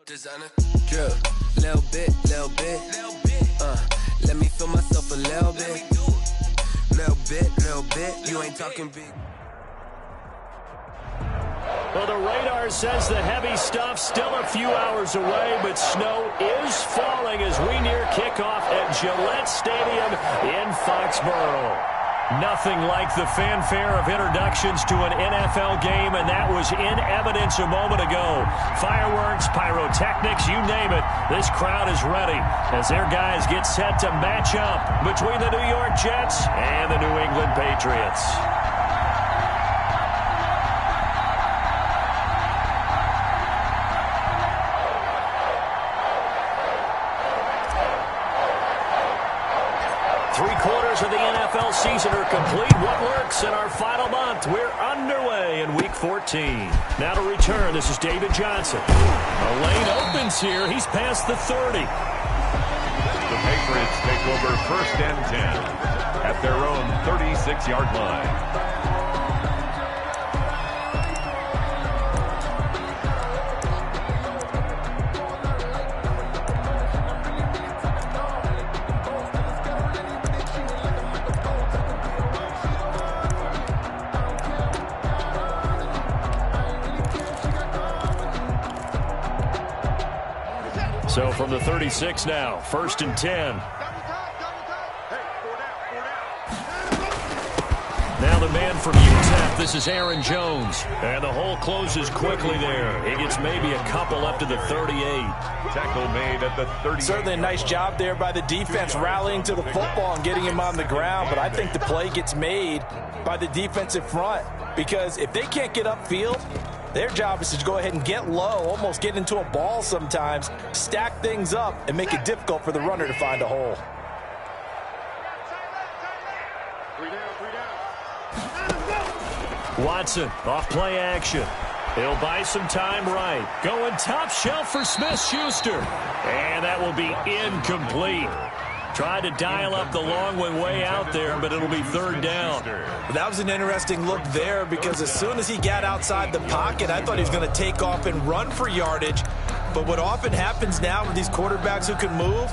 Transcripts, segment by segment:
Designer drip, little bit, let me feel myself a little bit, you ain't talking big. Well, the radar says the heavy stuff still a few hours away, but snow is falling as we near kickoff at Gillette Stadium in Foxborough. Nothing like the fanfare of introductions to an NFL game, and that was in evidence a moment ago. Fireworks, pyrotechnics, you name it. This crowd is ready as their guys get set to match up between the New York Jets and the New England Patriots. Three-quarters of the NFL season are complete. What works in our final month? We're underway in Week 14. Now to return, this is David Johnson. A lane opens here. He's past the 30. The Patriots take over 1st and 10 at their own 36-yard line. So from the 36 now, 1st and 10. Now the man from UTEP, this is Aaron Jones. And the hole closes quickly there. He gets maybe a couple up to the 38. Tackle made at the 38. Certainly a nice job there by the defense rallying to the football and getting him on the ground. But I think the play gets made by the defensive front, because if they can't get upfield, their job is to go ahead and get low, almost get into a ball sometimes, stack things up, and make it difficult for the runner to find a hole. Watson, off play action. He'll buy some time right. Going top shelf for Smith-Schuster. And that will be incomplete. Tried to dial up the long one way out there, but it'll be 3rd down. That was an interesting look there, because as soon as he got outside the pocket, I thought he was going to take off and run for yardage. But what often happens now with these quarterbacks who can move,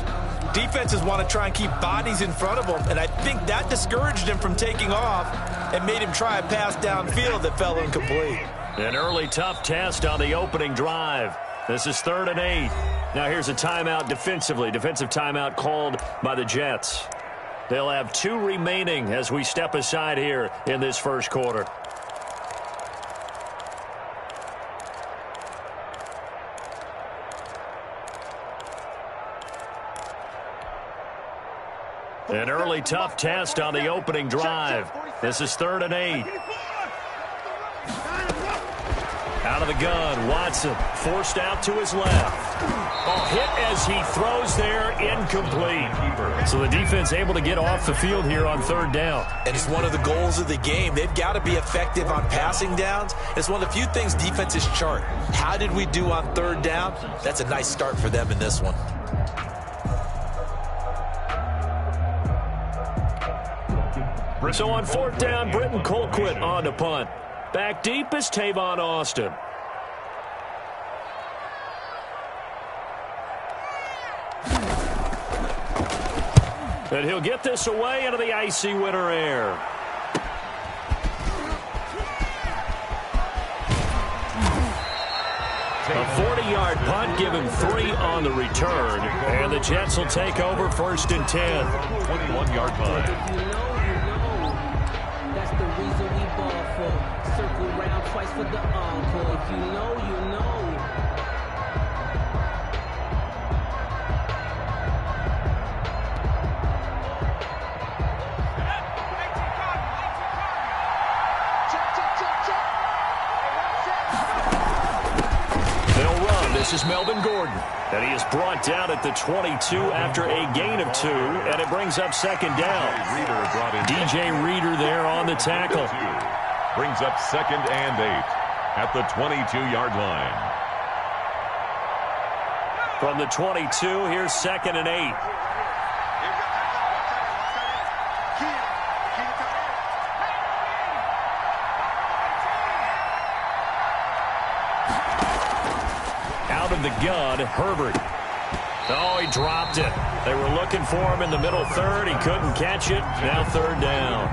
defenses want to try and keep bodies in front of them, and I think that discouraged him from taking off and made him try a pass downfield that fell incomplete. An early tough test on the opening drive. This is 3rd and 8. Now here's a timeout defensively. Defensive timeout called by the Jets. They'll have 2 remaining as we step aside here in this first quarter. An early tough test on the opening drive. This is 3rd and 8. Out of the gun, Watson forced out to his left. Hit as he throws there, incomplete. So the defense able to get off the field here on 3rd down. And it's one of the goals of the game. They've got to be effective on passing downs. It's one of the few things defenses chart. How did we do on 3rd down? That's a nice start for them in this one. So on 4th down, Britton Colquitt on to punt. Back deep is Tavon Austin. And he'll get this away into the icy winter air. A 40-yard punt, given 3 on the return. And the Jets will take over 1st and 10. 21-yard punt. Circle round twice for the encore. If you know, you know. They'll run. This is Melvin Gordon. And he is brought down at the 22 after a gain of 2. And it brings up 2nd down. DJ Reader there on the tackle. Brings up 2nd and 8 at the 22-yard line. From the 22, here's 2nd and 8. Out of the gun, Herbert. Oh, he dropped it. They were looking for him in the middle third. He couldn't catch it. Now third down.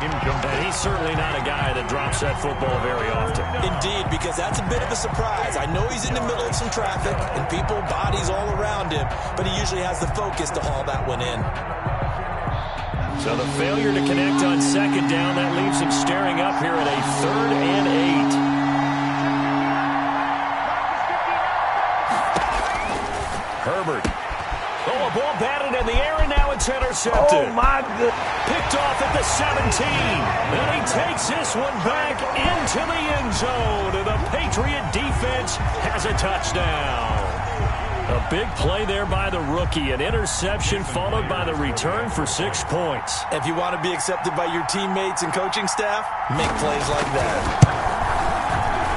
And he's certainly not a guy that drops that football very often. Indeed, because that's a bit of a surprise. I know he's in the middle of some traffic and people, bodies all around him, but he usually has the focus to haul that one in. So the failure to connect on second down, that leaves him staring up here at a 3rd and 8. Herbert. Oh, a ball batted in the air, and now it's intercepted. Oh, my goodness. Picked off at the 17. And he takes this one back into the end zone. And the Patriot defense has a touchdown. A big play there by the rookie. An interception followed by the return for 6 points. If you want to be accepted by your teammates and coaching staff, make plays like that.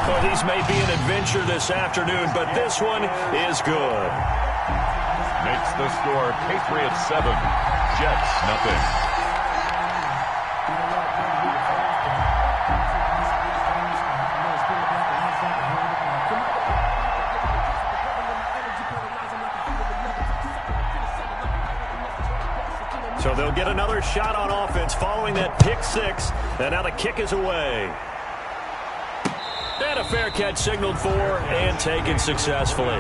Well, these may be an adventure this afternoon, but this one is good. Makes the score Patriots 7, Jets nothing. So they'll get another shot on offense following that pick 6, and now the kick is away. And a fair catch signaled for and taken successfully.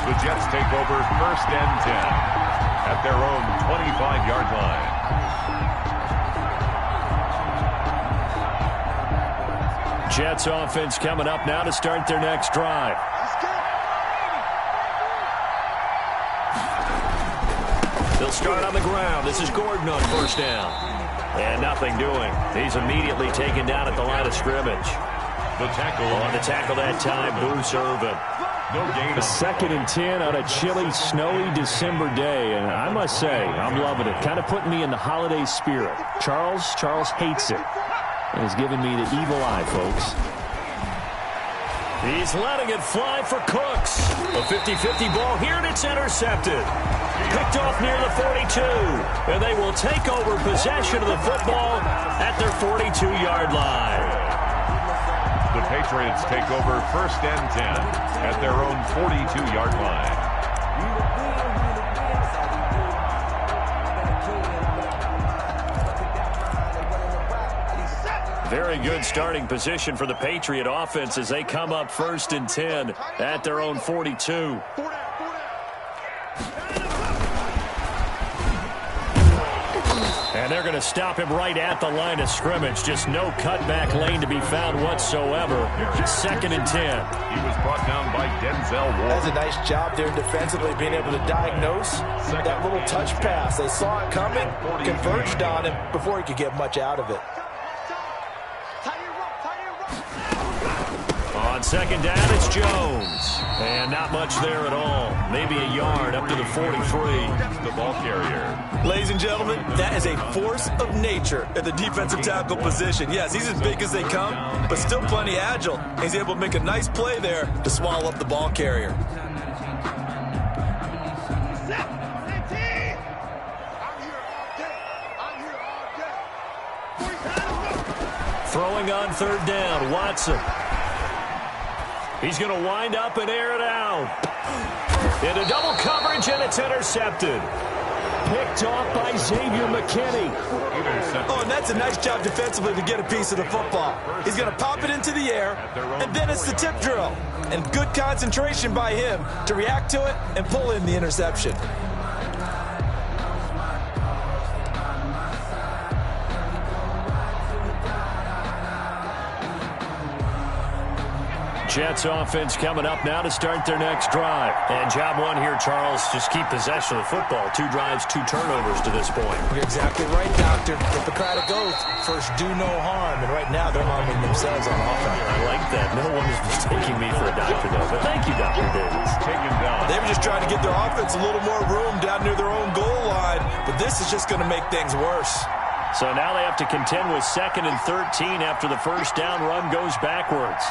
The Jets take over 1st and 10 at their own 25-yard line. Jets offense coming up now to start their next drive. They'll start on the ground. This is Gordon on 1st down. And nothing doing. He's immediately taken down at the line of scrimmage. The tackle on the tackle that time, Bruce Irvin. No gain. A 2nd and 10 on a chilly, snowy December day, and I must say, I'm loving it. Kind of putting me in the holiday spirit. Charles hates it, and has given me the evil eye, folks. He's letting it fly for Cooks. A 50-50 ball here, and it's intercepted. Picked off near the 42, and they will take over possession of the football at their 42-yard line. The Patriots take over 1st and 10 at their own 42-yard line. Very good starting position for the Patriot offense as they come up 1st and 10 at their own 42. And they're going to stop him right at the line of scrimmage. Just no cutback lane to be found whatsoever. 2nd and 10. He was brought down by Denzel Ward. That's a nice job there defensively, being able to diagnose that little touch pass. They saw it coming, converged on him before he could get much out of it. On 2nd down, it's Jones. And not much there at all. Maybe a yard up to the 43. The ball carrier. Ladies and gentlemen, that is a force of nature at the defensive tackle position. Yes, he's as big as they come, but still plenty agile. He's able to make a nice play there to swallow up the ball carrier. Throwing on 3rd down, Watson. He's going to wind up and air it out. Into double coverage, and it's intercepted. Picked off by Xavier McKinney. Oh, and that's a nice job defensively to get a piece of the football. He's going to pop it into the air, and then it's the tip drill. And good concentration by him to react to it and pull in the interception. Jets offense coming up now to start their next drive. And job one here, Charles, just keep possession of the football. 2 drives, 2 turnovers to this point. You're exactly right, Doctor. Hippocratic oath, first do no harm. And right now they're harming themselves on offense. I like that. No one is mistaking me for a doctor, though. But thank you, Dr. Davis. Take him down. They were just trying to get their offense a little more room down near their own goal line. But this is just going to make things worse. So now they have to contend with 2nd and 13 after the first down run goes backwards.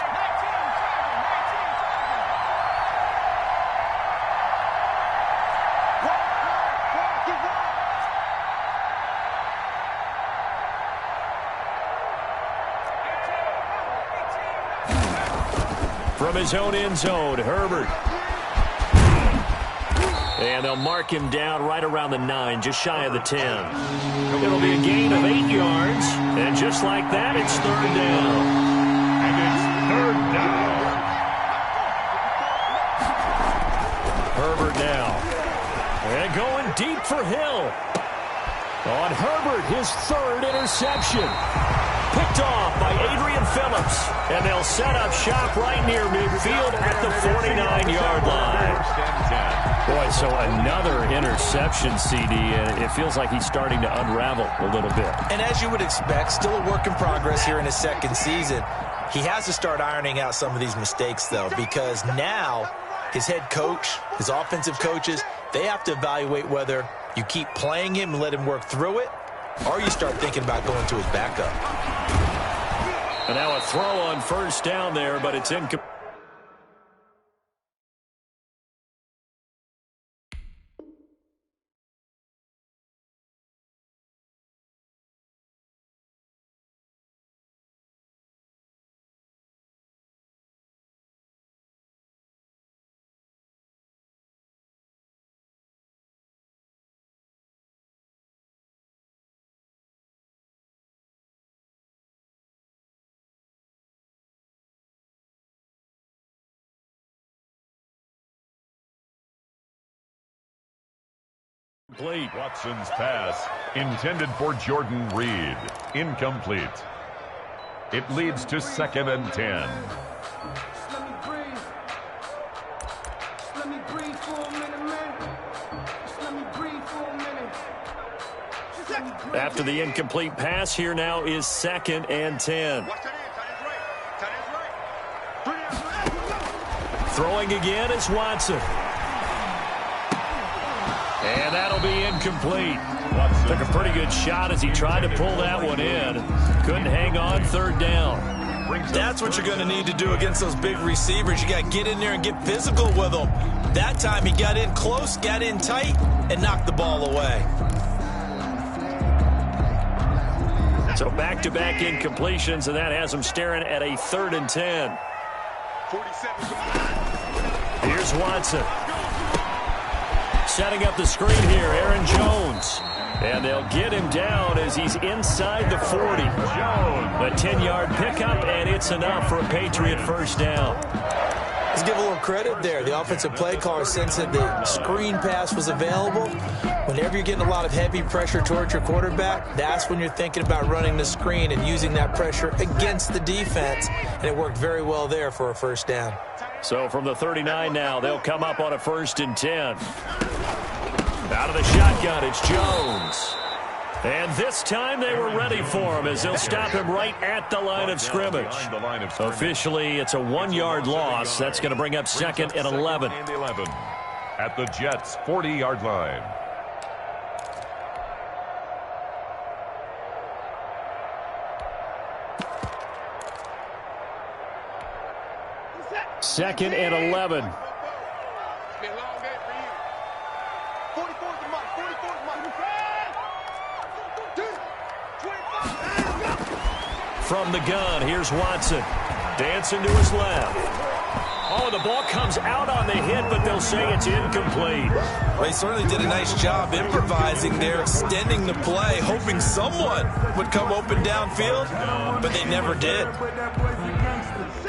From his own end zone, Herbert. And they'll mark him down right around the 9, just shy of the 10. It'll be a gain of 8 yards. And just like that, it's third down. And it's third down. Herbert now. And going deep for Hill. On Herbert, his third interception. Picked off by Adrian Phillips. And they'll set up shop right near midfield at the 49-yard line. Boy, so another interception, CD, and it feels like he's starting to unravel a little bit. And as you would expect, still a work in progress here in his second season. He has to start ironing out some of these mistakes, though, because now his head coach, his offensive coaches, they have to evaluate whether you keep playing him and let him work through it, or you start thinking about going to his backup. And now a throw on first down there, but it's incomplete. Watson's pass, intended for Jordan Reed, incomplete. It leads to 2nd and 10. After the incomplete pass, here now is 2nd and 10. Throwing again is Watson. And that'll be incomplete. Took a pretty good shot as he tried to pull that one in. Couldn't hang on, third down. That's what you're going to need to do against those big receivers. You got to get in there and get physical with them. That time he got in close, got in tight, and knocked the ball away. So back-to-back incompletions, and that has him staring at a 3rd and 10. Here's Watson. Setting up the screen here, Aaron Jones. And they'll get him down as he's inside the 40. A 10-yard pickup, and it's enough for a Patriot first down. Let's give a little credit there. The offensive play caller sensed that the screen pass was available. Whenever you're getting a lot of heavy pressure towards your quarterback, that's when you're thinking about running the screen and using that pressure against the defense. And it worked very well there for a first down. So from the 39 now, they'll come up on a 1st and 10. Out of the shotgun, it's Jones. And this time they were ready for him as they'll stop him right at the line of scrimmage. Officially, it's a 1-yard loss. That's going to bring up 2nd and 11. At the Jets' 40-yard line. Second and 11. From the gun, here's Watson. Dancing to his left. Oh, the ball comes out on the hit, but they'll say it's incomplete. Well, he certainly did a nice job improvising there, extending the play, hoping someone would come open downfield, but they never did.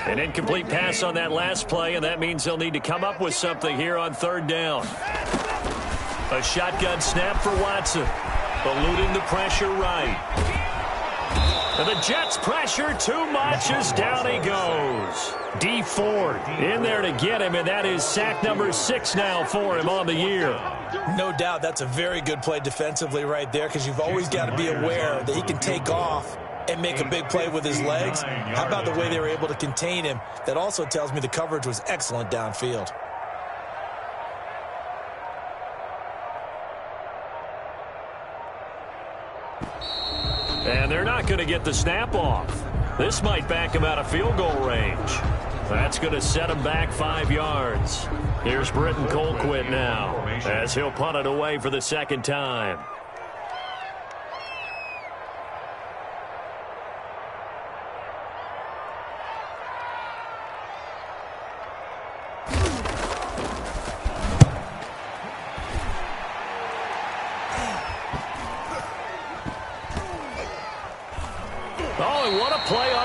An incomplete pass on that last play, and that means they'll need to come up with something here on 3rd down. A shotgun snap for Watson. Eluding the pressure right. And the Jets pressure too much as down he goes. D Ford in there to get him, and that is sack number 6 now for him on the year. No doubt that's a very good play defensively right there, because you've always got to be aware that he can take off and make a big play with his legs. How about the way they were able to contain him? That also tells me the coverage was excellent downfield. And they're not going to get the snap off. This might back him out of field goal range. That's going to set him back 5 yards. Here's Britton Colquitt now as he'll punt it away for the 2nd time.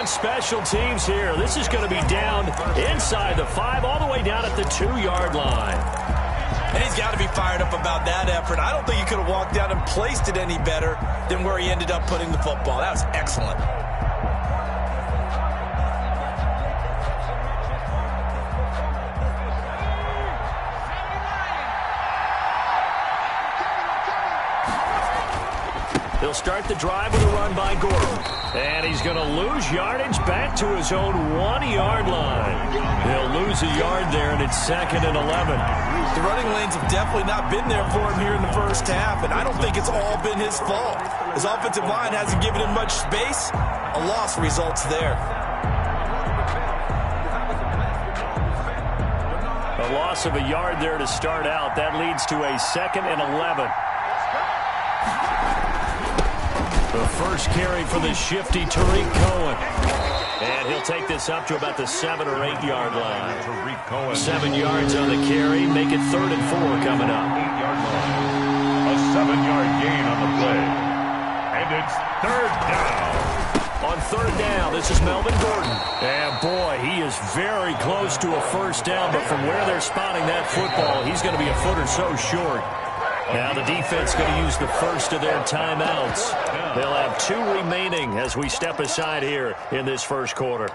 on special teams here. This is going to be down inside the 5, all the way down at the 2-yard line. And he's got to be fired up about that effort. I don't think he could have walked down and placed it any better than where he ended up putting the football. That was excellent. He'll start the drive with a run by Gordon. And he's going to lose yardage back to his own 1-yard line. He'll lose a yard there, and it's 2nd and 11. The running lanes have definitely not been there for him here in the first half, and I don't think it's all been his fault. His offensive line hasn't given him much space. A loss results there. A loss of a yard there to start out. That leads to a 2nd and 11. The first carry for the shifty Tariq Cohen. And he'll take this up to about the 7 or 8 yard line. 7 yards on the carry. Make it 3rd and 4 coming up. 8-yard line. A 7-yard gain on the play. And it's 3rd down. On 3rd down, this is Melvin Gordon. And boy, he is very close to a first down. But from where they're spotting that football, he's going to be a foot or so short. Now the defense going to use the first of their timeouts. They'll have 2 remaining as we step aside here in this first quarter.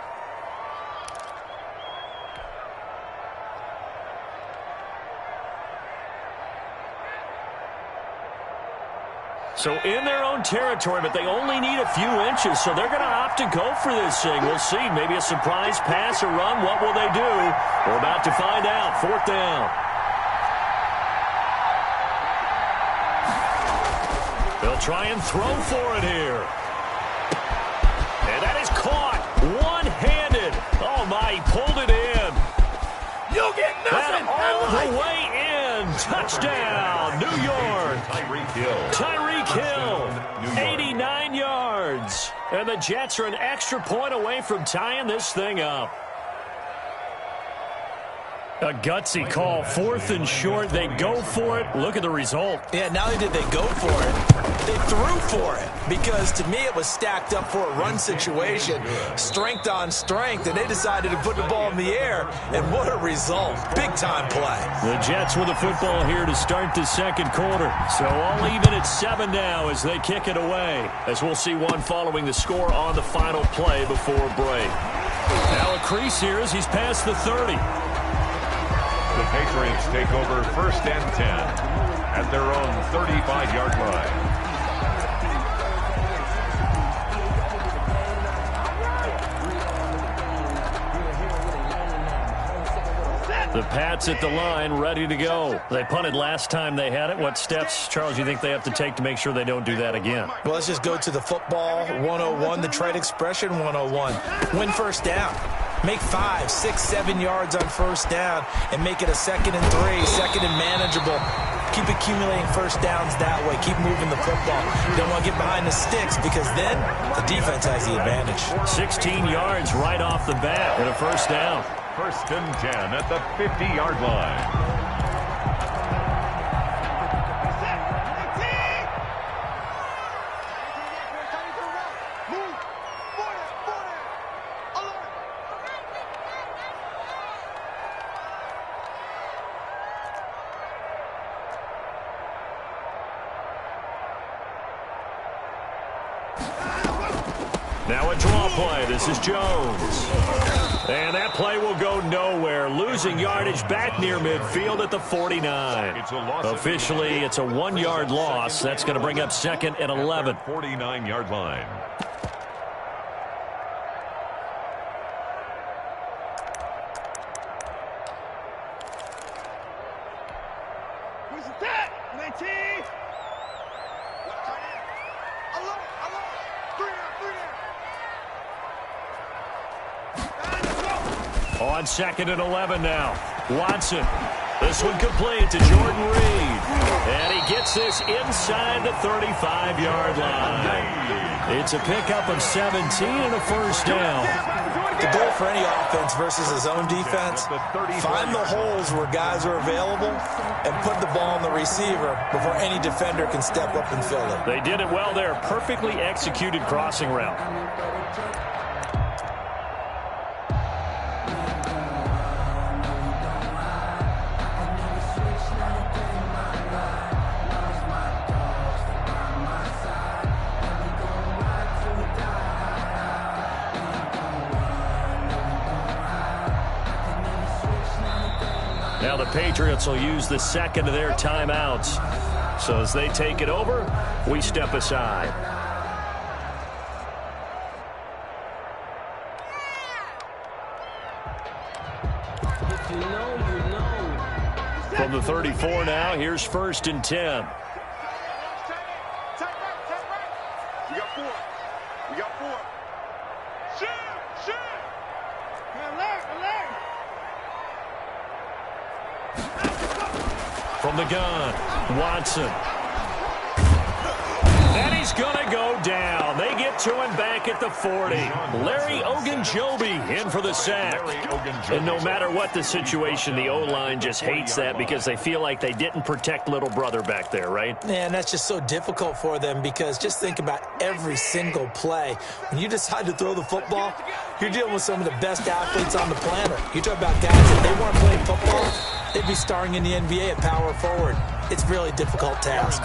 So in their own territory, but they only need a few inches, so they're going to opt to go for this thing. We'll see. Maybe a surprise pass or run. What will they do? We're about to find out. 4th down. They'll try and throw for it here. And that is caught one-handed. Oh, my, he pulled it in. You'll get nothing. All the way in. Touchdown, New York. Tyreek Hill, 89 yards. And the Jets are an extra point away from tying this thing up. A gutsy call, 4th and short. They go for it. Look at the result. Yeah, not only did they go for it, they threw for it. Because to me, it was stacked up for a run situation. Strength on strength, and they decided to put the ball in the air. And what a result. Big-time play. The Jets with the football here to start the second quarter. So all even at 7 now as they kick it away. As we'll see one following the score on the final play before break. Now a crease here as he's past the 30. The Patriots take over 1st and 10 at their own 35-yard line. The Pats at the line, ready to go. They punted last time they had it. What steps, Charles, you think they have to take to make sure they don't do that again? Well, let's just go to the football 101, the trade expression 101. Win first down. Make 5, 6, 7 yards on first down and make it a 2nd and 3, 2nd and manageable. Keep accumulating first downs that way. Keep moving the football. You don't want to get behind the sticks because then the defense has the advantage. 16 yards right off the bat and a first down. 1st and 10 at the 50-yard line. Now a draw play. This is Jones. And that play will go nowhere. Losing yardage back near midfield at the 49. Officially, it's a 1-yard loss. That's going to bring up 2nd and 11. 49-yard line. On 2nd and 11 now. Watson. This one complete to Jordan Reed. And he gets this inside the 35-yard line. It's a pickup of 17 and a first down. The goal for any offense versus his own defense, find the holes where guys are available and put the ball on the receiver before any defender can step up and fill it. They did it well there. Perfectly executed crossing route. the Patriots will use the second of their timeouts. So as they take it over, we step aside. If you know, you know. From the 34 now, here's 1st and 10. We got 4. We got 4. Shoot! Shoot! Alert! From the gun, Watson. And he's going to go down. They get to him back at the 40. Larry Ogunjobi in for the sack. And no matter what the situation, the O-line just hates that because they feel like they didn't protect little brother back there, right? Man, that's just so difficult for them because just think about every single play. When you decide to throw the football, you're dealing with some of the best athletes on the planet. You talk about guys, if they weren't playing football, they'd be starring in the NBA at power forward. It's a really difficult task.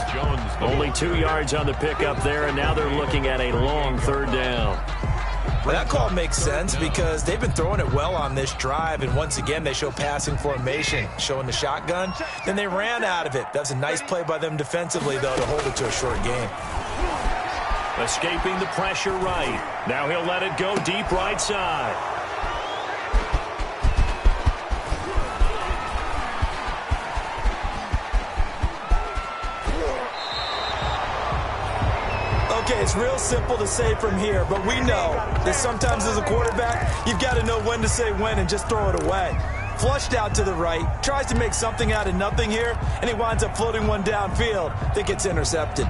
Only 2 yards on the pickup there, and now they're looking at a long 3rd down. Well, that call makes sense because they've been throwing it well on this drive, and once again, they show passing formation, showing the shotgun. Then they ran out of it. That was a nice play by them defensively, though, to hold it to a short game. Escaping the pressure right. Now he'll let it go deep right side. Okay, it's real simple to say from here, but we know that sometimes as a quarterback, you've got to know when to say when and just throw it away. Flushed out to the right, tries to make something out of nothing here, and he winds up floating one downfield that gets intercepted.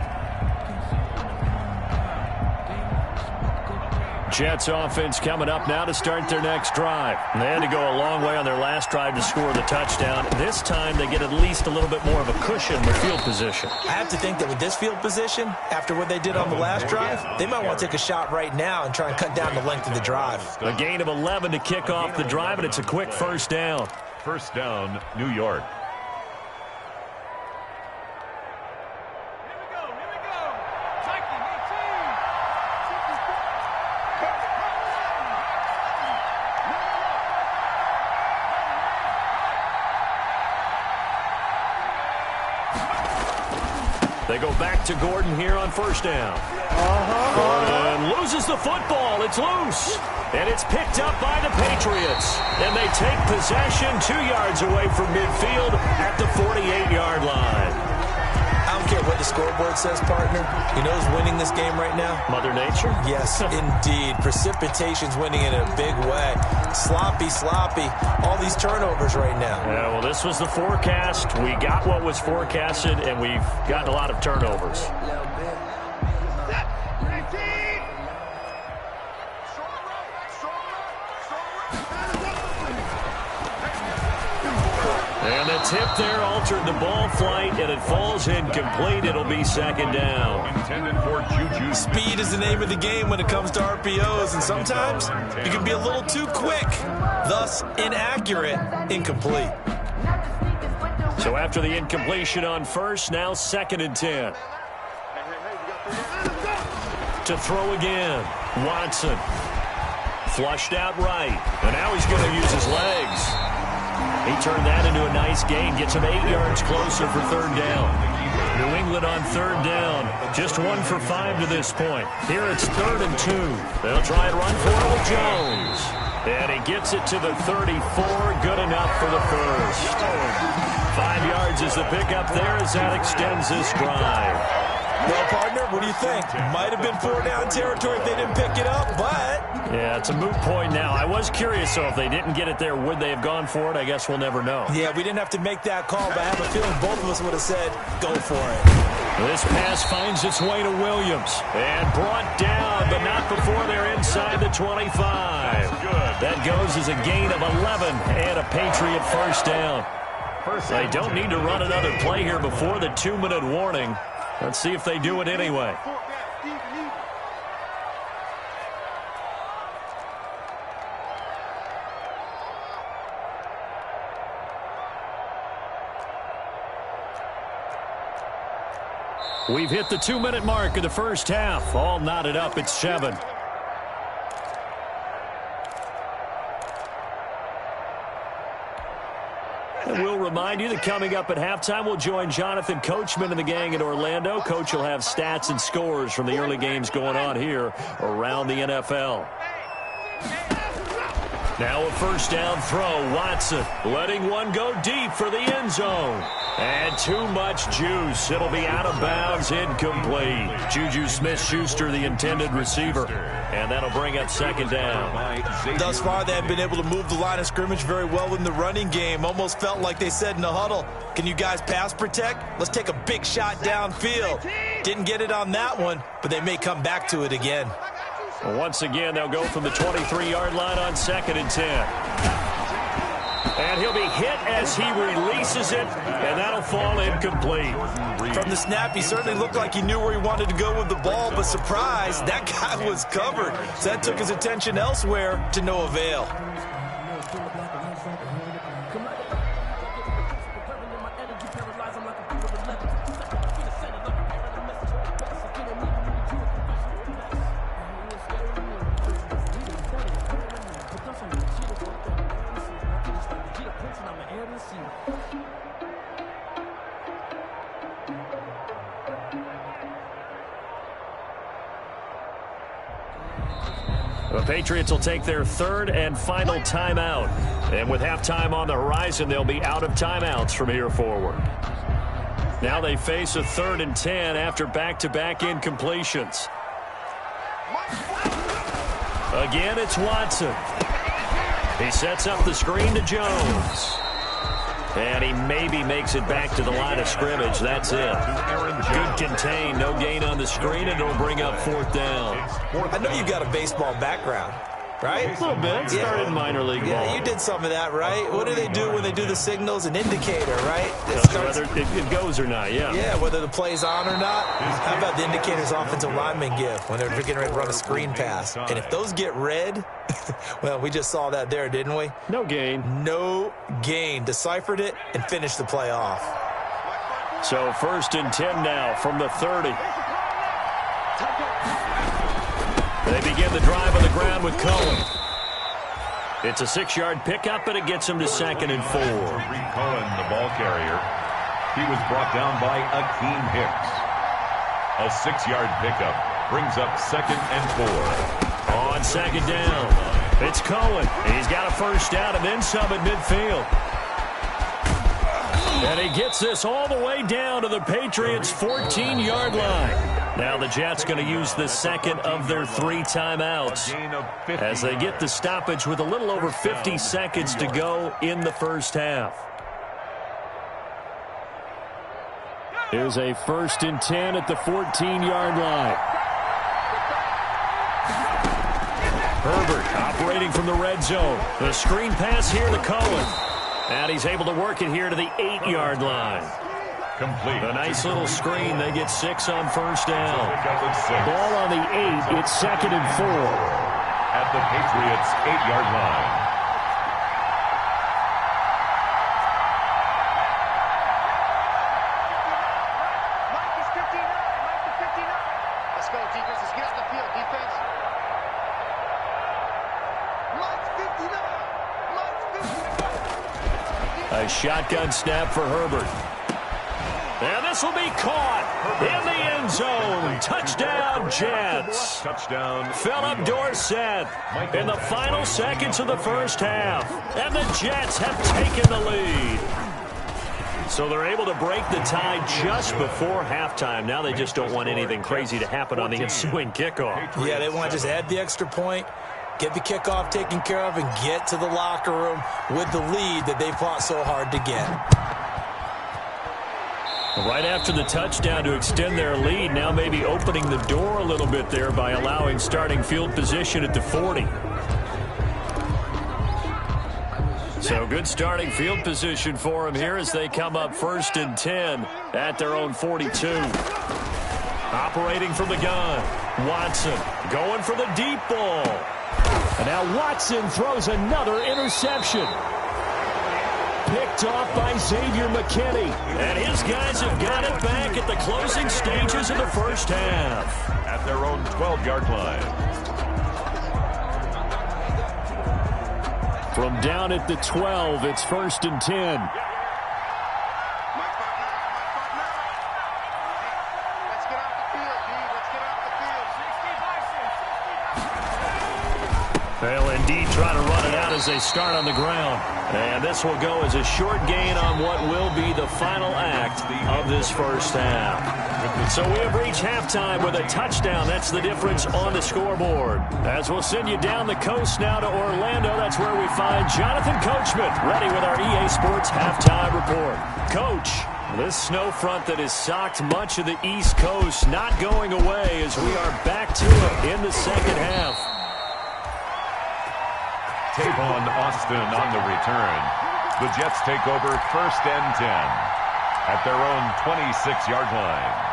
Jets offense coming up now to start their next drive. And they had to go a long way on their last drive to score the touchdown. This time they get at least a little bit more of a cushion with field position. I have to think that with this field position, after what they did on the last drive, they might want to take a shot right now and try and cut down the length of the drive. A gain of 11 to kick off the drive, and it's a quick 1st down. 1st down, New York. They go back to Gordon here on 1st down. Gordon loses the football. It's loose. And it's picked up by the Patriots. And they take possession 2 yards away from midfield at the 48-yard line. I don't care what the scoreboard says, partner. You know who's winning this game right now? Mother Nature? Yes, indeed. Precipitation's winning in a big way. Sloppy. All these turnovers right now. Yeah, well, this was the forecast. We got what was forecasted, and we've gotten a lot of turnovers. And the tip there altered the ball flight, and it falls incomplete. It'll be 2nd down. Intended for Juju. Speed is the name of the game when it comes to RPOs, and sometimes you can be a little too quick, thus inaccurate, incomplete. So after the incompletion on 1st, now 2nd and 10. To throw again, Watson. Flushed out right, and now he's going to use his legs. He turned that into a nice gain, gets him 8 yards closer for 3rd down. New England on 3rd down, just 1 for 5 to this point. Here it's 3rd and 2. They'll try and run for it with Jones. And he gets it to the 34, good enough for the 1st. 5 yards is the pickup there as that extends this drive. Well, partner, what do you think? Might have been 4-down territory if they didn't pick it up, but... Yeah, it's a moot point now. I was curious, though, if they didn't get it there, would they have gone for it? I guess we'll never know. Yeah, we didn't have to make that call, but I have a feeling both of us would have said, go for it. This pass finds its way to Williams. And brought down, but not before they're inside the 25. That goes as a gain of 11 and a Patriot 1st down. They don't need to run another play here before the 2-minute warning. Let's see if they do it anyway. We've hit the 2-minute mark of the 1st half. All knotted up at 7. And we'll remind remind you that coming up at halftime, we'll join Jonathan Coachman and the gang in Orlando. Coach will have stats and scores from the early games going on here around the NFL. Now a first down throw. Watson letting one go deep for the end zone. And too much juice. It'll be out of bounds, incomplete. Juju Smith-Schuster, the intended receiver. And that'll bring up second down. Thus far, they have been able to move the line of scrimmage very well in the running game. Almost felt like they said in the huddle, can you guys pass protect? Let's take a big shot downfield. Didn't get it on that one, but they may come back to it again. Well, once again, they'll go from the 23-yard line on 2nd and 10. And he'll be hit as he releases it, and that'll fall incomplete. From the snap, he certainly looked like he knew where he wanted to go with the ball, but surprise, that guy was covered. So that took his attention elsewhere to no avail. The Patriots will take their third and final timeout. And with halftime on the horizon, they'll be out of timeouts from here forward. Now they face a 3rd and 10 after back-to-back incompletions. Again, it's Watson. He sets up the screen to Jones. And he maybe makes it back to the line of scrimmage. That's it. Good contain. No gain on the screen, and it'll bring up 4th down. I know you got a baseball background, right? A little bit. Started minor league ball. Yeah, you did some of that, right? What do they do when they do the signals? An indicator, right? Whether it goes or not, yeah. Yeah, whether the play's on or not. How about the indicators offensive linemen give when they're getting ready to run a screen pass? And if those get red, well, we just saw that there, didn't we? No gain. No gain. Deciphered it and finished the play off. So 1st and 10 now from the 30. They begin the drive on the ground with Cohen. It's a 6-yard pickup, and it gets him to 2nd and 4. Cohen, the ball carrier. He was brought down by Akeem Hicks. A 6-yard pickup brings up 2nd and 4. On 2nd down, it's Cohen. He's got a first down and then some at midfield. And he gets this all the way down to the Patriots' 14-yard line. Now the Jets going to use the second of their 3 timeouts as they get the stoppage with a little over 50 seconds to go in the first half. Here's a 1st and 10 at the 14-yard line. Herbert operating from the red zone. The screen pass here to Cohen. And he's able to work it here to the 8-yard line. Complete. A nice little screen. They get 6 on first down. Ball on the 8. It's 2nd and 4. At the Patriots' 8-yard line. Mike is 59. Mike is 59. Let's go, defense. Let's get on the field, defense. Mike's 59. A shotgun snap for Herbert. And this will be caught in the end zone. Touchdown, Jets. Touchdown. Philip Dorsett in the final seconds of the first half. And the Jets have taken the lead. So they're able to break the tie just before halftime. Now they just don't want anything crazy to happen on the ensuing kickoff. Yeah, they want to just add the extra point, get the kickoff taken care of, and get to the locker room with the lead that they fought so hard to get. Right after the touchdown to extend their lead, now maybe opening the door a little bit there by allowing starting field position at the 40. So good starting field position for them here as they come up 1st and 10 at their own 42. Operating from the gun, Watson going for the deep ball. And now Watson throws another interception. Picked off by Xavier McKinney. And his guys have got it back at the closing stages of the first half. At their own 12-yard line. From down at the 12, it's 1st and 10. They'll indeed try to run it out as they start on the ground. And this will go as a short gain on what will be the final act of this first half. So we have reached halftime with a touchdown. That's the difference on the scoreboard. As we'll send you down the coast now to Orlando, that's where we find Jonathan Coachman ready with our EA Sports halftime report. Coach, this snow front that has socked much of the East Coast not going away as we are back to it in the second half. Tavon Austin on the return. The Jets take over 1st and 10 at their own 26-yard line.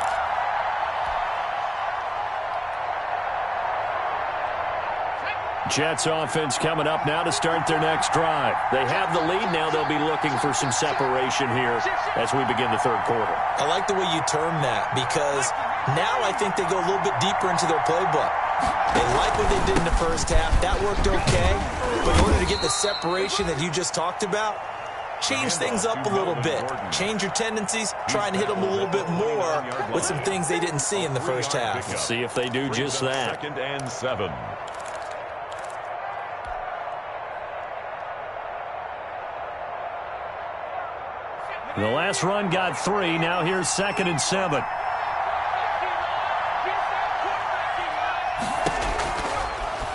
Jets offense coming up now to start their next drive. They have the lead now. They'll be looking for some separation here as we begin the third quarter. I like the way you term that because now I think they go a little bit deeper into their playbook. They like what they did in the first half. That worked okay. But in order to get the separation that you just talked about, change things up a little bit. Change your tendencies. Try and hit them a little bit more with some things they didn't see in the first half. See if they do just that. 2nd and 7. The last run got 3. Now here's 2nd and 7.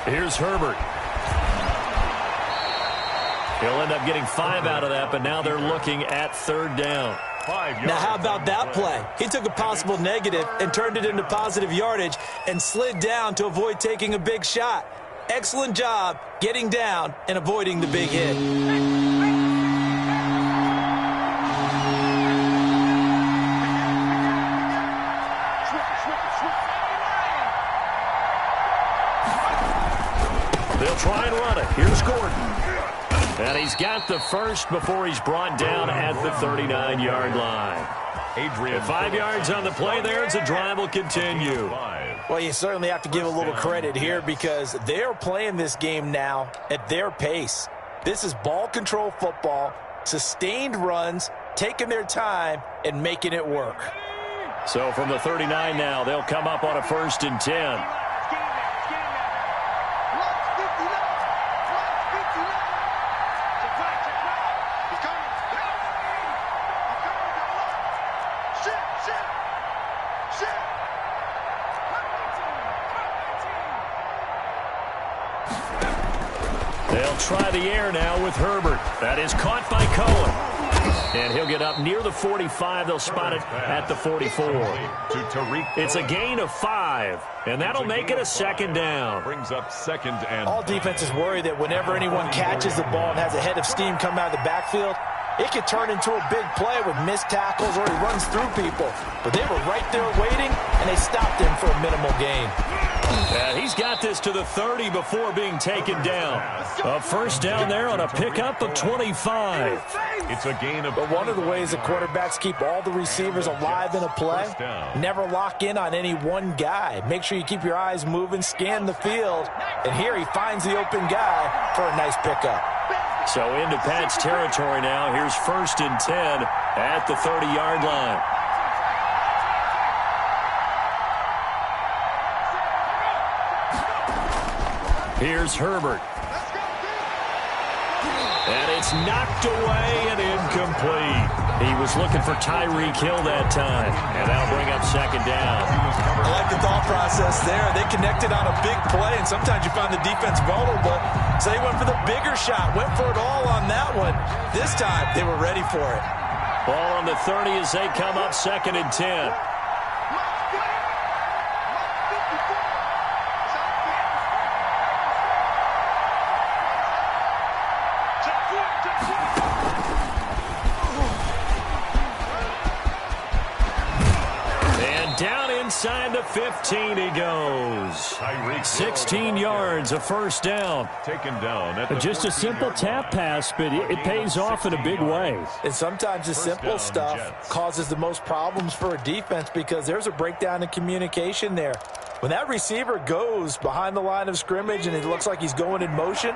Here's Herbert. He'll end up getting 5 out of that, but now they're looking at 3rd down. Now, how about that play? He took a possible negative and turned it into positive yardage and slid down to avoid taking a big shot. Excellent job getting down and avoiding the big hit. They'll try and run it. Here's Gordon. And he's got the first before he's brought down at the 39-yard line. Adrian, 5 yards on the play there as the drive will continue. Well, you certainly have to give a little credit here because they're playing this game now at their pace. This is ball control football, sustained runs, taking their time and making it work. So from the 39 now, they'll come up on a 1st and 10. They'll try the air now with Herbert. That is caught by Cohen. And he'll get up near the 45. They'll spot it at the 44. It's a gain of 5, and that'll make it a 2nd down. Brings up 2nd and all defenses worry that whenever anyone catches the ball and has a head of steam come out of the backfield, it could turn into a big play with missed tackles or he runs through people. But they were right there waiting, and they stopped him for a minimal gain. He's got this to the 30 before being taken down. A 1st down there on a pickup of 25. It's a gain of... But one of the ways the quarterbacks keep all the receivers alive in a play, never lock in on any one guy. Make sure you keep your eyes moving, scan the field, and here he finds the open guy for a nice pickup. So into Pat's territory now. Here's 1st and 10 at the 30-yard line. Here's Herbert. And it's knocked away and incomplete. He was looking for Tyreek Hill that time. And that'll bring up 2nd down. I like the thought process there. They connected on a big play, and sometimes you find the defense vulnerable. So they went for the bigger shot, went for it all on that one. This time, they were ready for it. Ball on the 30 as they come up 2nd and 10. Inside the 15 he goes. 16 yards, a 1st down. Taken down at just a simple tap pass, but it pays off in a big way. And sometimes the simple stuff causes the most problems for a defense because there's a breakdown in communication there. When that receiver goes behind the line of scrimmage and it looks like he's going in motion,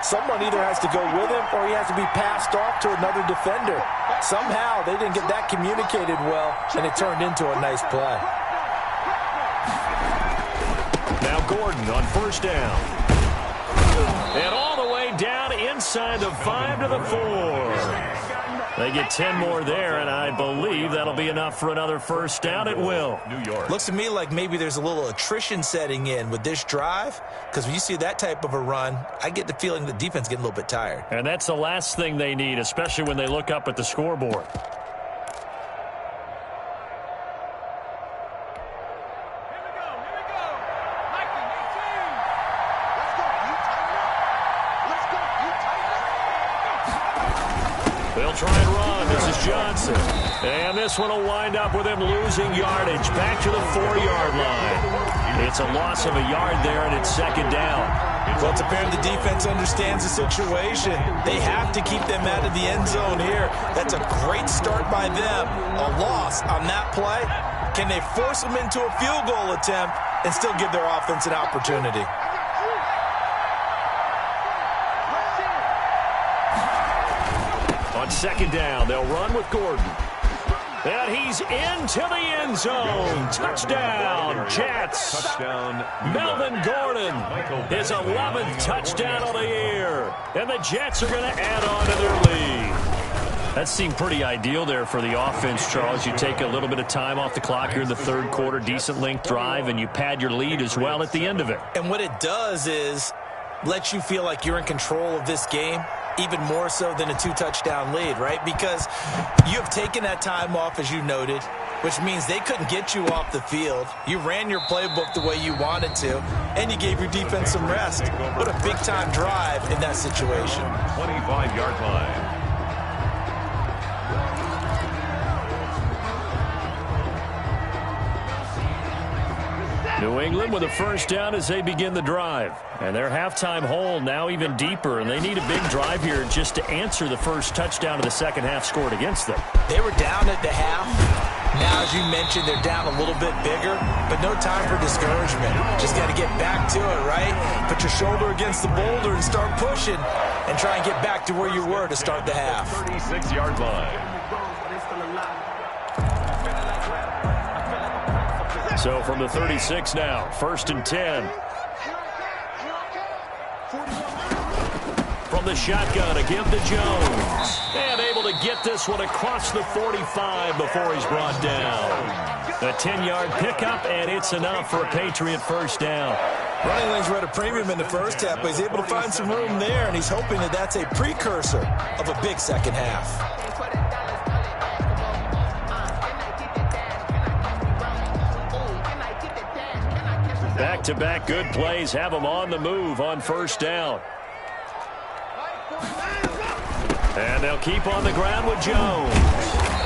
someone either has to go with him or he has to be passed off to another defender. Somehow they didn't get that communicated well, and it turned into a nice play. Now Gordon on 1st down. And all the way down inside the 5 to the 4. They get 10 more there, and I believe that'll be enough for another first down. It will. New York. Looks to me like maybe there's a little attrition setting in with this drive, because when you see that type of a run, I get the feeling the defense getting a little bit tired. And that's the last thing they need, especially when they look up at the scoreboard. They'll try and run. This is Johnson. And this one will wind up with him losing yardage back to the 4-yard line. It's a loss of a yard there, and it's second down. Well, it's apparent the defense understands the situation. They have to keep them out of the end zone here. That's a great start by them. A loss on that play. Can they force them into a field goal attempt and still give their offense an opportunity? On second down, they'll run with Gordon. And he's into the end zone. Touchdown, Jets. Touchdown. Melvin Gordon, his 11th touchdown of the year. And the Jets are going to add on to their lead. That seemed pretty ideal there for the offense, Charles. You take a little bit of time off the clock here in the third quarter, decent length drive, and you pad your lead as well at the end of it. And what it does is let you feel like you're in control of this game, even more so than a 2-touchdown lead, right? Because you have taken that time off, as you noted, which means they couldn't get you off the field. You ran your playbook the way you wanted to, and you gave your defense some rest. What a big-time drive in that situation. 25-yard line. New England with a first down as they begin the drive. And their halftime hole now even deeper, and they need a big drive here just to answer the first touchdown of the second half scored against them. They were down at the half. Now, as you mentioned, they're down a little bit bigger, but no time for discouragement. Just got to get back to it, right? Put your shoulder against the boulder and start pushing and try and get back to where you were to start the half. 36-yard line. So from the 36 now, first and 10. From the shotgun, a give to Jones. And able to get this one across the 45 before he's brought down. A 10-yard pickup, and it's enough for a Patriot first down. Running lanes were at a premium in the first half, but he's able to find some room there, and he's hoping that that's a precursor of a big second half. Back-to-back good plays have them on the move on first down. And they'll keep on the ground with Jones.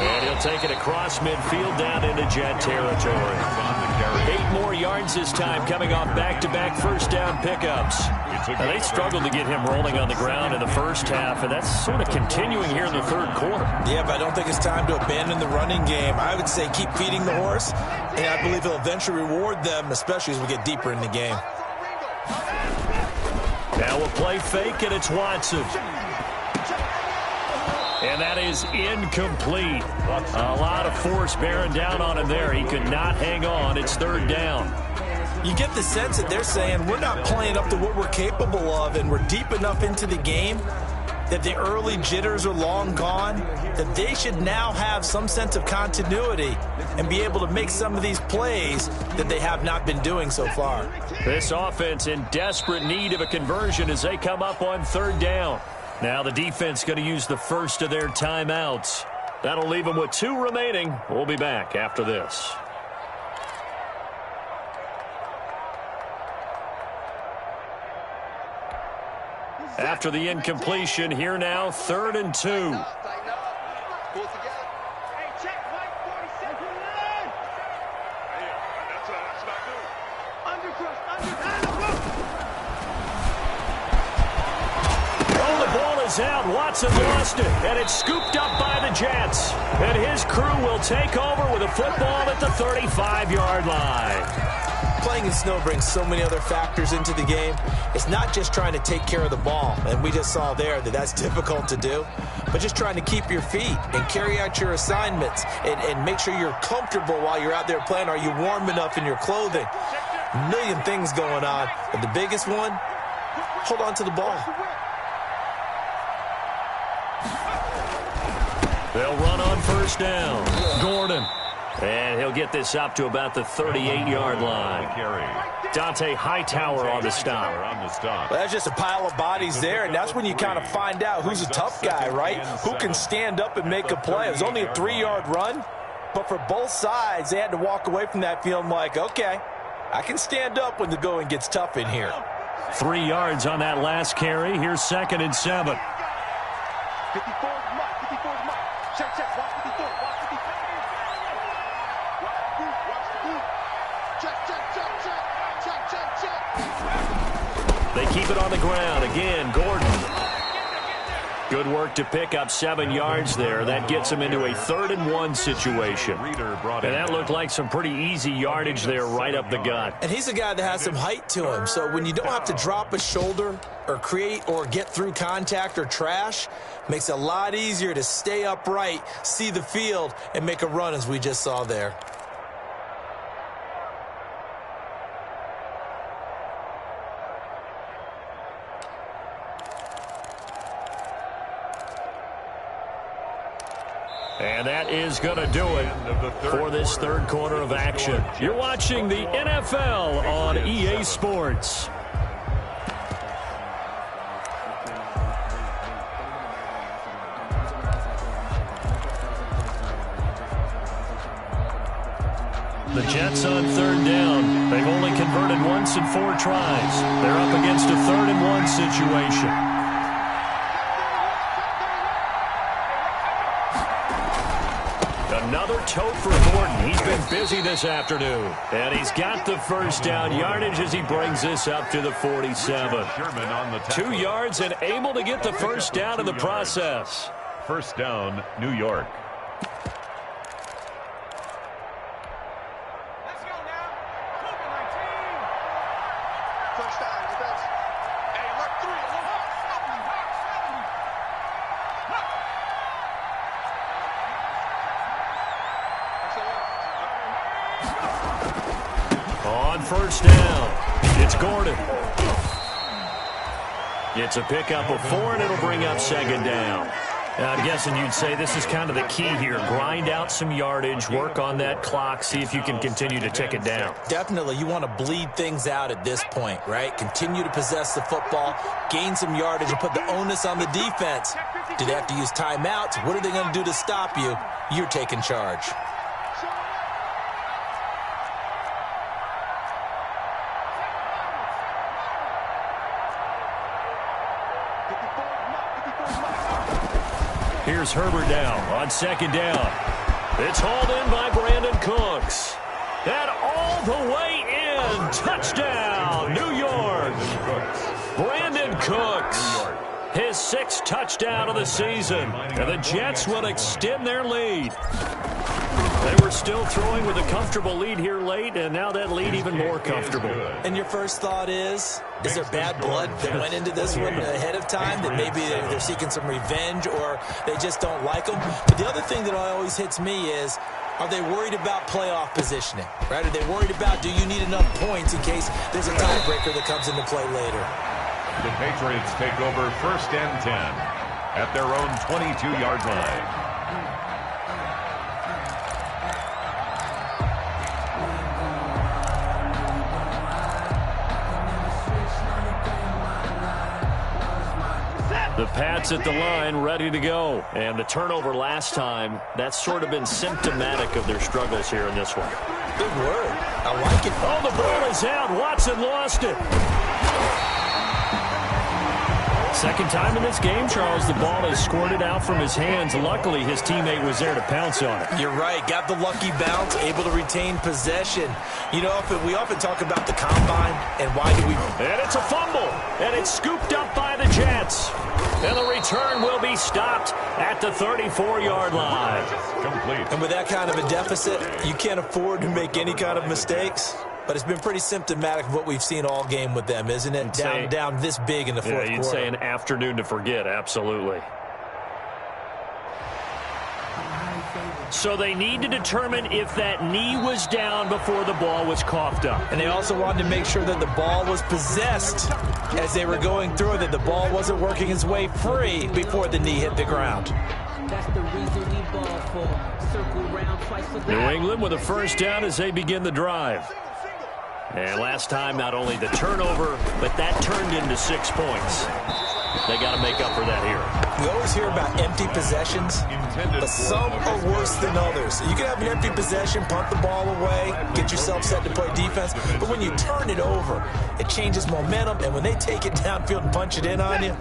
And he'll take it across midfield down into Jet territory. 8 more yards this time coming off back-to-back first down pickups. Now, they struggled to get him rolling on the ground in the first half, and that's sort of continuing here in the third quarter. Yeah, but I don't think it's time to abandon the running game. I would say keep feeding the horse, and I believe he'll eventually reward them, especially as we get deeper in the game. Now we'll play fake, and it's Watson. And that is incomplete. A lot of force bearing down on him there. He could not hang on. It's third down. You get the sense that they're saying we're not playing up to what we're capable of, and we're deep enough into the game that the early jitters are long gone, that they should now have some sense of continuity and be able to make some of these plays that they have not been doing so far. This offense in desperate need of a conversion as they come up on third down. Now the defense going to use the first of their timeouts. That'll leave them with 2 remaining. We'll be back after this. After the incompletion, here now, 3rd and 2. Out. Watson lost it, and it's scooped up by the Jets. And his crew will take over with a football at the 35-yard line. Playing in snow brings so many other factors into the game. It's not just trying to take care of the ball, and we just saw there that that's difficult to do, but just trying to keep your feet and carry out your assignments and make sure you're comfortable while you're out there playing. Are you warm enough in your clothing? A million things going on, but the biggest one, hold on to the ball. They'll run on first down. Gordon. And he'll get this up to about the 38-yard line. Dante Hightower on the stop. Well, that's just a pile of bodies there, and that's when you kind of find out who's a tough guy, right? Who can stand up and make a play. It was only a 3-yard run, but for both sides, they had to walk away from that feeling like, okay, I can stand up when the going gets tough in here. 3 yards on that last carry. Here's 2nd and 7. 54 mark, 54 mark. Check, watch 54, watch 54. Watch the group. Check. They keep it on the ground. Again, Gordon. Good work to pick up 7 yards there. That gets him into a 3rd and 1 situation. And that looked like some pretty easy yardage there right up the gut. And he's a guy that has some height to him, so when you don't have to drop a shoulder or create or get through contact or trash, makes it a lot easier to stay upright, see the field, and make a run as we just saw there. And that is going to do it for this 3rd quarter of action. You're watching the NFL on EA Sports. The Jets on 3rd down. They've only converted once in 4 tries. They're up against a 3rd and 1 situation. Another tote for Gordon. He's been busy this afternoon. And he's got the first down yardage as he brings this up to the 47. 2 yards and able to get the first down in the process. First down, New York. Let's go now. Moving like team. First down, defense. Hey, look, 3. On first down, it's Gordon. It's a pickup of 4, and it'll bring up 2nd down. Now, I'm guessing you'd say this is kind of the key here. Grind out some yardage, work on that clock, see if you can continue to tick it down. Definitely, you want to bleed things out at this point, right? Continue to possess the football, gain some yardage, and put the onus on the defense. Do they have to use timeouts? What are they going to do to stop you? You're taking charge. Here's Herbert now on 2nd down. It's hauled in by Brandon Cooks. And all the way in. Touchdown, New York. Brandon Cooks. His 6th touchdown of the season. And the Jets will extend their lead. They were still throwing with a comfortable lead here late, and now that lead even more comfortable. And your first thought is there bad blood that went into this one ahead of time, that maybe they're seeking some revenge or they just don't like them? But the other thing that always hits me is, are they worried about playoff positioning, right? Are they worried about, do you need enough points in case there's a tiebreaker that comes into play later? The Patriots take over 1st and 10 at their own 22-yard line. The Pats at the line, ready to go. And the turnover last time, that's sort of been symptomatic of their struggles here in this one. Good word. I like it. Oh, the ball is out. Watson lost it. Second time in this game, Charles, the ball is squirted out from his hands. Luckily, his teammate was there to pounce on it. You're right. Got the lucky bounce, able to retain possession. You know, we often talk about the combine and why do we... And it's a fumble, and it's scooped up by the Jets. And the return will be stopped at the 34-yard line. Complete. And with that kind of a deficit, you can't afford to make any kind of mistakes. But it's been pretty symptomatic of what we've seen all game with them, isn't it? Down this big in the fourth quarter. You'd say an afternoon to forget, absolutely. So they need to determine if that knee was down before the ball was coughed up. And they also wanted to make sure that the ball was possessed as they were going through that the ball wasn't working its way free before the knee hit the ground. That's the reason we ball for. Circle round twice for that. New England with a first down as they begin the drive. And last time, not only the turnover, but that turned into 6 points. They got to make up for that here. We always hear about empty possessions, but some are worse than others. You can have an empty possession, punt the ball away, get yourself set to play defense, but when you turn it over, it changes momentum, and when they take it downfield and punch it in on you,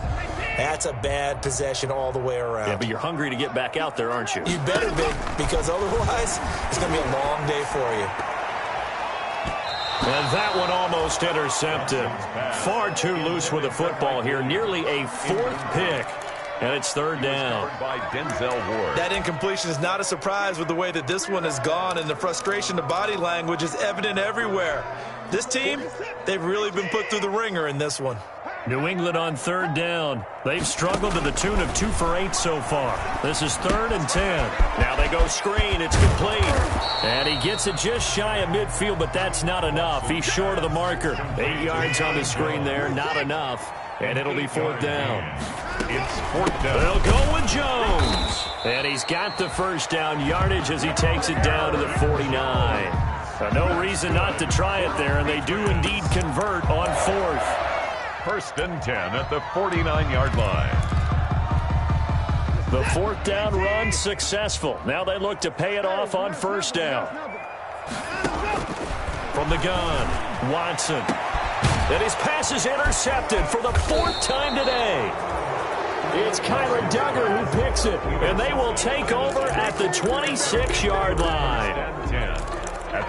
that's a bad possession all the way around. Yeah, but you're hungry to get back out there, aren't you? You better be, because otherwise, it's going to be a long day for you. And that one almost intercepted. Far too loose with the football here. Nearly a 4th pick. And it's 3rd down. By Denzel Ward. That incompletion is not a surprise with the way that this one has gone, and the frustration of body language is evident everywhere. This team, they've really been put through the ringer in this one. New England on 3rd down. They've struggled to the tune of 2 for 8 so far. This is 3rd and 10. Now they go screen. It's complete. And he gets it just shy of midfield, but that's not enough. He's short of the marker. 8 yards on the screen there. Not enough. And it'll be 4th down. It's 4th down. They'll go with Jones. And he's got the first down yardage as he takes it down to the 49. No reason not to try it there, and they do indeed convert on 4th. 1st and 10 at the 49-yard line. The 4th down run successful. Now they look to pay it off on 1st down. From the gun, Watson. And his pass is intercepted for the 4th time today. It's Kyler Duggar who picks it, and they will take over at the 26-yard line. 10.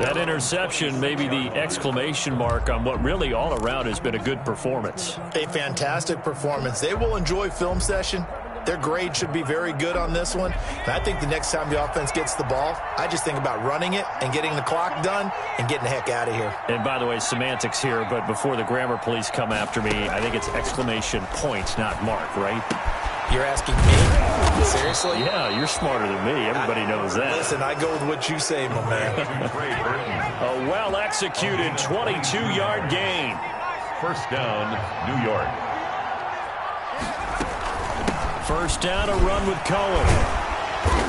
That interception may be the exclamation mark on what really all around has been a good performance. A fantastic performance. They will enjoy film session. Their grade should be very good on this one. And I think the next time the offense gets the ball, I just think about running it and getting the clock done and getting the heck out of here. And by the way, semantics here, but before the grammar police come after me, I think it's exclamation point, not mark, right? You're asking me? Seriously? Yeah, you're smarter than me. Everybody knows that. Listen, I go with what you say, my man. A well-executed 22-yard gain. 1st down, New York. 1st down, a run with Cohen.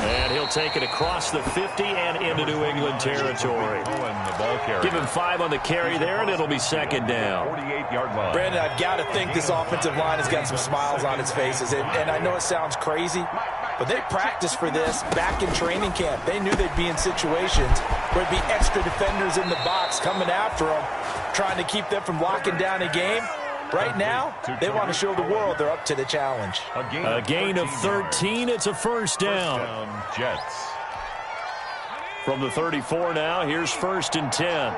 And he'll take it across the 50 and into New England territory. The ball carrier. Give him 5 on the carry there, and it'll be 2nd down. 48-yard line. Brandon, I've got to think this offensive line has got some smiles on its faces. And I know it sounds crazy, but they practiced for this back in training camp. They knew they'd be in situations where there'd be extra defenders in the box coming after them, trying to keep them from locking down a game. Right now, they want to show the world they're up to the challenge. A gain of 13. It's a 1st down. Jets. From the 34 now, here's 1st and 10.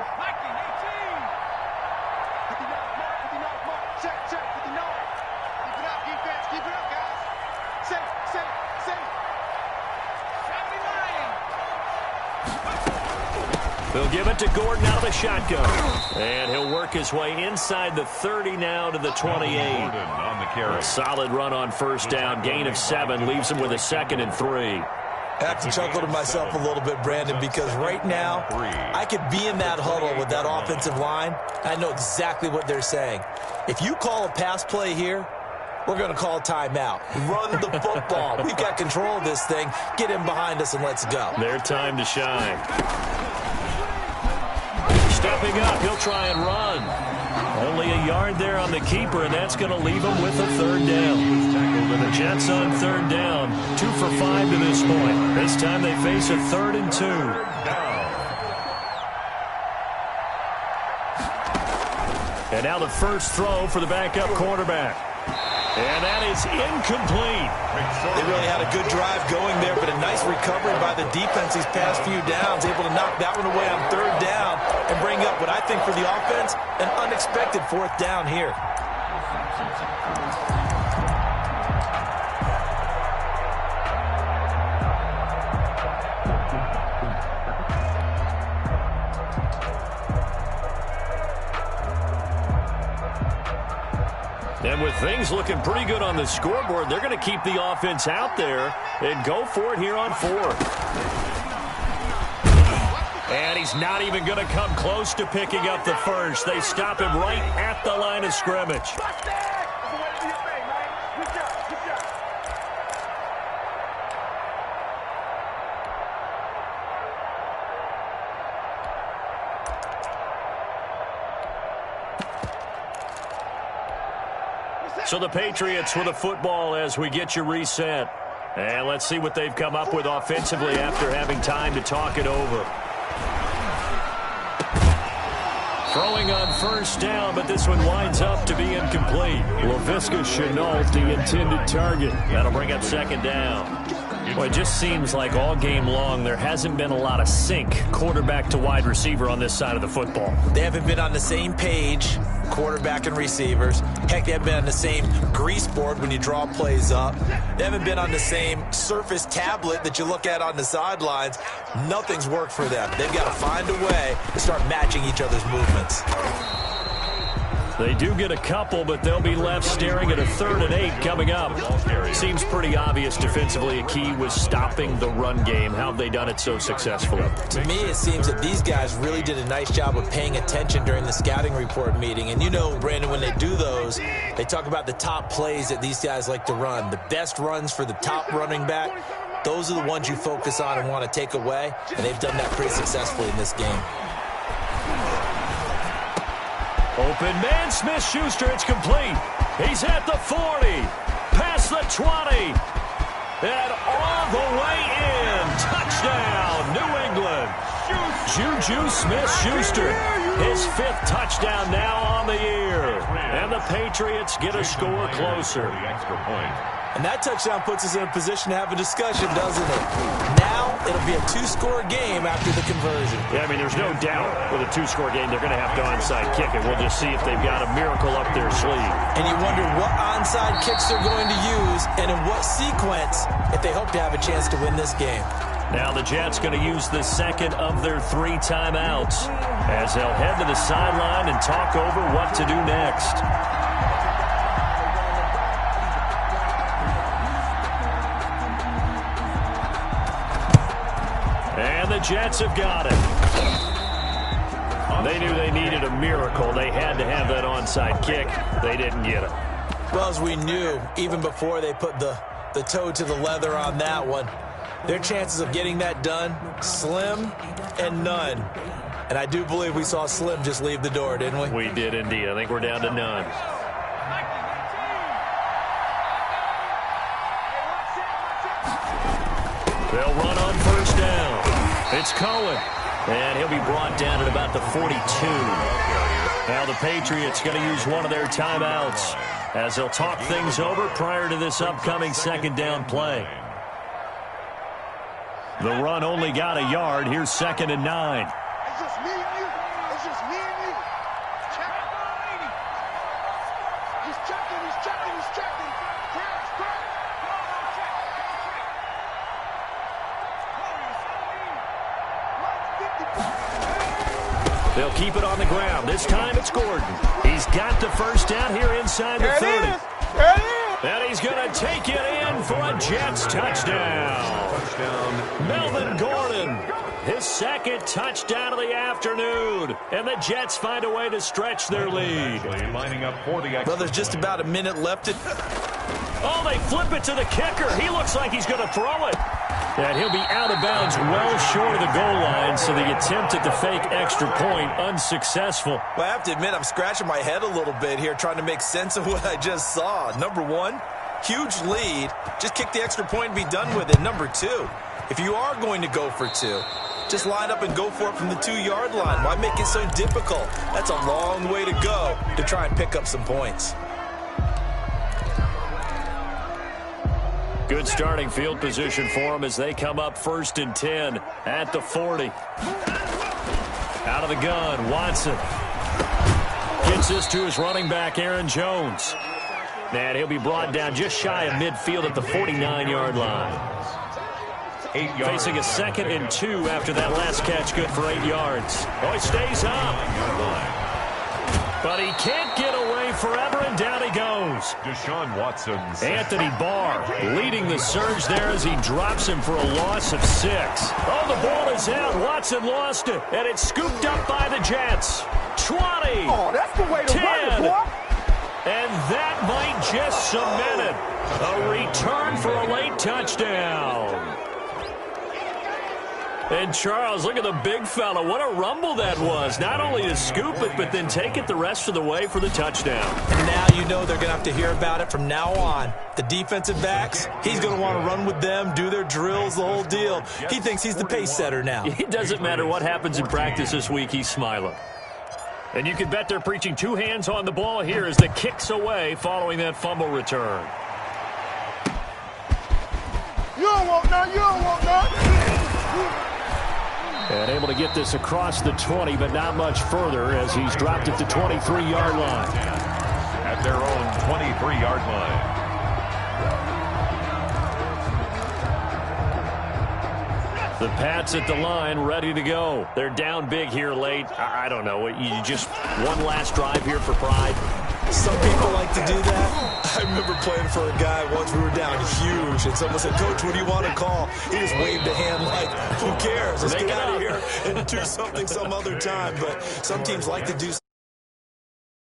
They'll give it to Gordon out of the shotgun. And he'll work his way inside the 30 now to the 28. On the carry. A solid run on 1st down. Gain of 7 leaves him with a 2nd and 3. I have to chuckle to myself a little bit, Brandon, because right now I could be in that huddle with that offensive line. I know exactly what they're saying. If you call a pass play here, we're going to call a timeout. Run the football. We've got control of this thing. Get in behind us and let's go. Their time to shine. Stepping up, he'll try and run. Only a yard there on the keeper, and that's going to leave him with a 3rd down. The Jets on 3rd down, 2 for 5 to this point. This time they face a 3rd and 2. And now the first throw for the backup quarterback. And that is incomplete. They really had a good drive going there, but a nice recovery by the defense these past few downs, able to knock that one away on 3rd down and bring up what I think for the offense, an unexpected 4th down here. And with things looking pretty good on the scoreboard, they're going to keep the offense out there and go for it here on 4th. And he's not even going to come close to picking up the first. They stop him right at the line of scrimmage. So the Patriots with the football as we get you reset. And let's see what they've come up with offensively after having time to talk it over. Throwing on first down, but this one winds up to be incomplete. Laviska Shenault, the intended target. That'll bring up second down. Well, it just seems like all game long there hasn't been a lot of sync quarterback to wide receiver on this side of the football. They haven't been on the same page, quarterback and receivers. Heck, they haven't been on the same grease board when you draw plays up. They haven't been on the same surface tablet that you look at on the sidelines. Nothing's worked for them. They've got to find a way to start matching each other's movements. They do get a couple, but they'll be left staring at a 3rd and 8 coming up. Seems pretty obvious defensively a key was stopping the run game. How have they done it so successfully? To me, it seems that these guys really did a nice job of paying attention during the scouting report meeting. And you know, Brandon, when they do those, they talk about the top plays that these guys like to run. The best runs for the top running back, those are the ones you focus on and want to take away. And they've done that pretty successfully in this game. Open man, Smith-Schuster, it's complete. He's at the 40, past the 20, and all the way in. Touchdown, New England. Juju Smith-Schuster, his 5th touchdown now on the year. And the Patriots get a score closer. And that touchdown puts us in a position to have a discussion, doesn't it? Now, it'll be a 2-score game after the conversion. Yeah, I mean, there's no doubt with a 2-score game, they're going to have to onside kick it. We'll just see if they've got a miracle up their sleeve. And you wonder what onside kicks they're going to use and in what sequence if they hope to have a chance to win this game. Now the Jets going to use the second of their 3 timeouts as they'll head to the sideline and talk over what to do next. And the Jets have got it. They knew they needed a miracle. They had to have that onside kick. They didn't get it. Well, as we knew, even before they put the toe to the leather on that one, their chances of getting that done, slim and none. And I do believe we saw Slim just leave the door, didn't we? We did indeed. I think we're down to none. They'll run on first down. It's Cohen. And he'll be brought down at about the 42. Now the Patriots going to use one of their timeouts as they'll talk things over prior to this upcoming second down play. The run only got a yard. Here's 2nd and 9. It's just me and you. It's just me and you. Check. He's checking. He's checking. He's checking. Crash. They'll keep it on the ground. This time it's Gordon. He's got the first down here inside the 30. And he's going to take it in for a Jets touchdown. Melvin Gordon, his 2nd touchdown of the afternoon. And the Jets find a way to stretch their lead. Lining up for the Well, there's just about a minute left. Oh, they flip it to the kicker. He looks like he's going to throw it. And he'll be out of bounds well short of the goal line, so the attempt at the fake extra point unsuccessful. Well, I have to admit, I'm scratching my head a little bit here trying to make sense of what I just saw. Number 1, huge lead. Just kick the extra point and be done with it. Number 2, if you are going to go for 2, just line up and go for it from the 2-yard line. Why make it so difficult? That's a long way to go to try and pick up some points. Good starting field position for them as they come up 1st and 10 at the 40. Out of the gun, Watson gets this to his running back, Aaron Jones. And he'll be brought down just shy of midfield at the 49-yard line. Facing a 2nd and 2 after that last catch, good for 8 yards. Oh, he stays up. But he can't get away forever, and down he goes. Deshaun Watson's Anthony Barr leading the surge there as he drops him for a loss of 6. Oh, the ball is out. Watson lost it, and it's scooped up by the Jets. 20. Oh, that's the way to 10. run it, boy. And that might just cement it. A return for a late touchdown. And Charles, look at the big fella. What a rumble that was. Not only to scoop it, but then take it the rest of the way for the touchdown. And now you know they're going to have to hear about it from now on. The defensive backs, he's going to want to run with them, do their drills, the whole deal. He thinks he's the pace setter now. It doesn't matter what happens in practice this week, he's smiling. And you can bet they're preaching 2 hands on the ball here as the kick's away following that fumble return. You don't want none. You don't want none. And able to get this across the 20, but not much further as he's dropped at the 23-yard line. at their own 23-yard line. The Pats at the line, ready to go. They're down big here late. I don't know. You just one last drive here for pride. Some people like to do that. I remember playing for a guy once. We were down huge, and someone said, "Coach, what do you want to call?" He just waved a hand like, "Who cares? Let's get out of here and do something some other time." But some teams like to do